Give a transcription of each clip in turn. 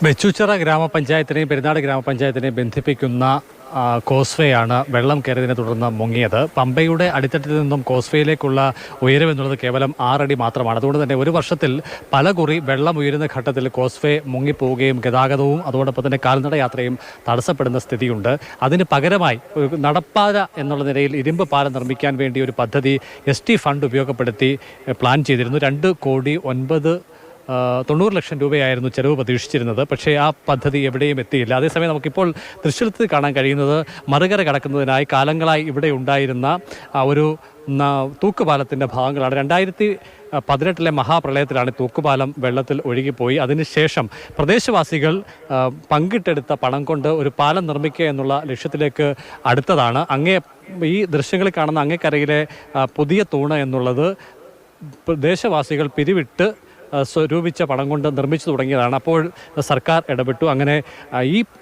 വെച്ചൂച്ചിറ ഗ്രാമപഞ്ചായത്തിനെയും പെരുന്നാട് ഗ്രാമപഞ്ചായത്തിനെയും ബന്ധിപ്പിക്കുന്ന കോസ്വേ ആണ് വെള്ളം കയറിയതിനെ തുടർന്ന് മുങ്ങിയത്. പമ്പയുടെ അടിത്തട്ടിൽ നിന്നും കോസ്വേയിലേക്കുള്ള ഉയരം എന്നുള്ളത് കേവലം 6 അടി മാത്രമാണ്. അതുകൊണ്ട് തന്നെ ഒരു വർഷത്തിൽ പല കുറി വെള്ളം ഉയരുന്ന ഘട്ടത്തിൽ കോസ്വേ മുങ്ങിപ്പോവുകയും ഗതാഗതവും അതോടൊപ്പം തന്നെ കാൽനട യാത്രയും തടസ്സപ്പെടുന്ന സ്ഥിതിയുണ്ട്. അതിന് പകരമായി നടപ്പാത എന്നുള്ള നിലയിൽ ഇരുമ്പ് പാലം നിർമ്മിക്കാൻ വേണ്ടി ഒരു പദ്ധതി ST ഫണ്ട് ഉപയോഗപ്പെടുത്തി പ്ലാൻ ചെയ്തിരുന്നു. 2,90,00,000 രൂപയായിരുന്നു ചെലവ് പ്രതീക്ഷിച്ചിരുന്നത്. പക്ഷേ ആ പദ്ധതി എവിടെയും എത്തിയില്ല. അതേസമയം നമുക്കിപ്പോൾ ദൃശ്യത്തിൽ കാണാൻ കഴിയുന്നത് മറുകര കടക്കുന്നതിനായി കാലങ്ങളായി ഇവിടെ ഉണ്ടായിരുന്ന ഒരു തൂക്കുപാലത്തിൻ്റെ ഭാഗങ്ങളാണ്. 2018 മഹാപ്രളയത്തിലാണ് തൂക്കുപാലം വെള്ളത്തിൽ ഒഴുകിപ്പോയി. അതിനുശേഷം പ്രദേശവാസികൾ പങ്കിട്ടെടുത്ത പണം കൊണ്ട് ഒരു പാലം നിർമ്മിക്കുക എന്നുള്ള ലക്ഷ്യത്തിലേക്ക് അടുത്തതാണ്. ഈ ദൃശ്യങ്ങളിൽ കാണുന്ന അങ്ങേക്കരയിലെ പുതിയ തൂണ് എന്നുള്ളത് പ്രദേശവാസികൾ പിരിവിട്ട് സ്വരൂപിച്ച പണം കൊണ്ട് നിർമ്മിച്ചു തുടങ്ങിയതാണ്. അപ്പോൾ സർക്കാർ ഇടപെട്ടു. അങ്ങനെ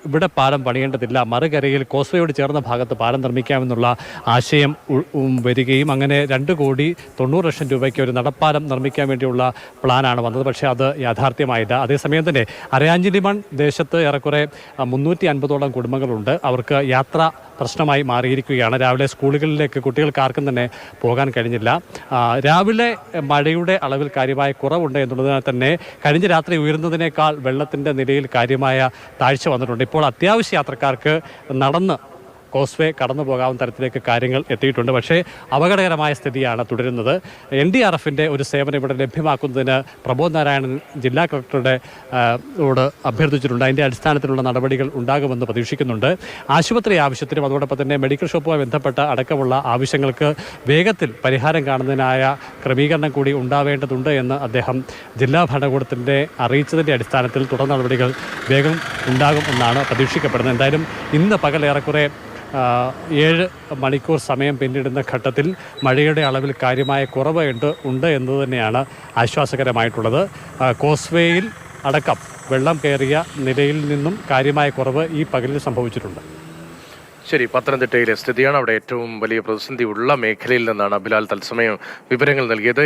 ഇവിടെ പാലം പണിയേണ്ടതില്ല, മറുകരയിൽ കോസ്വേയോട് ചേർന്ന ഭാഗത്ത് പാലം നിർമ്മിക്കാമെന്നുള്ള ആശയം വരികയും അങ്ങനെ 2,90,00,000 രൂപയ്ക്ക് ഒരു നടപ്പാലം നിർമ്മിക്കാൻ വേണ്ടിയുള്ള പ്ലാനാണ് വന്നത്. പക്ഷേ അത് യാഥാർത്ഥ്യമായില്ല. അതേസമയം തന്നെ അരയാഞ്ഞിലിമൺ ദേശത്ത് ഏറെക്കുറെ 350ഓളം കുടുംബങ്ങളുണ്ട്. അവർക്ക് യാത്ര പ്രശ്നമായി മാറിയിരിക്കുകയാണ്. രാവിലെ സ്കൂളുകളിലേക്ക് കുട്ടികൾക്ക് ആർക്കും തന്നെ പോകാൻ കഴിഞ്ഞില്ല. രാവിലെ മഴയുടെ അളവിൽ കാര്യമായ കുറവുണ്ട് എന്നുള്ളതിനാൽ തന്നെ കഴിഞ്ഞ രാത്രി ഉയർന്നതിനേക്കാൾ വെള്ളത്തിൻ്റെ നിലയിൽ കാര്യമായ താഴ്ച വന്നിട്ടുണ്ട്. ഇപ്പോൾ അത്യാവശ്യ യാത്രക്കാർക്ക് നടന്ന് കോസ്വേ കടന്നു പോകാവുന്ന തരത്തിലേക്ക് കാര്യങ്ങൾ എത്തിയിട്ടുണ്ട്. പക്ഷേ അപകടകരമായ സ്ഥിതിയാണ് തുടരുന്നത്. NDRFിൻ്റെ ഒരു സേവനം ഇവിടെ ലഭ്യമാക്കുന്നതിന് പ്രബോധ് നാരായണൻ ജില്ലാ കളക്ടറുടെ അഭ്യർത്ഥിച്ചിട്ടുണ്ട്. അതിൻ്റെ അടിസ്ഥാനത്തിലുള്ള നടപടികൾ ഉണ്ടാകുമെന്ന് പ്രതീക്ഷിക്കുന്നുണ്ട്. ആശുപത്രി ആവശ്യത്തിനും അതോടൊപ്പം തന്നെ മെഡിക്കൽ ഷോപ്പുമായി ബന്ധപ്പെട്ട അടക്കമുള്ള ആവശ്യങ്ങൾക്ക് വേഗത്തിൽ പരിഹാരം കാണുന്നതിനായ ക്രമീകരണം കൂടി ഉണ്ടാവേണ്ടതുണ്ട് എന്ന് അദ്ദേഹം ജില്ലാ ഭരണകൂടത്തിൻ്റെ അറിയിച്ചതിൻ്റെ അടിസ്ഥാനത്തിൽ തുടർ നടപടികൾ വേഗം ഉണ്ടാകും എന്നാണ് പ്രതീക്ഷിക്കപ്പെടുന്നത്. എന്തായാലും ഇന്ന് പകൽ ഏറെക്കുറെ 7 മണിക്കൂർ സമയം പിന്നിടുന്ന ഘട്ടത്തിൽ മഴയുടെ അളവിൽ കാര്യമായ കുറവ് ഉണ്ട് എന്നത് തന്നെയാണ് ആശ്വാസകരമായിട്ടുള്ളത്. കോസ്വേയിൽ അടക്കം വെള്ളം കയറിയ നിലയിൽ നിന്നും കാര്യമായ കുറവ് ഈ പകലിൽ സംഭവിച്ചിട്ടുണ്ട്. ശരി, പത്തനംതിട്ടയിലെ സ്ഥിതിയാണ്. അവിടെ ഏറ്റവും വലിയ പ്രതിസന്ധി ഉള്ള മേഖലയിൽ നിന്നാണ് അഭിലാൽ തത്സമയം വിവരങ്ങൾ നൽകിയത്.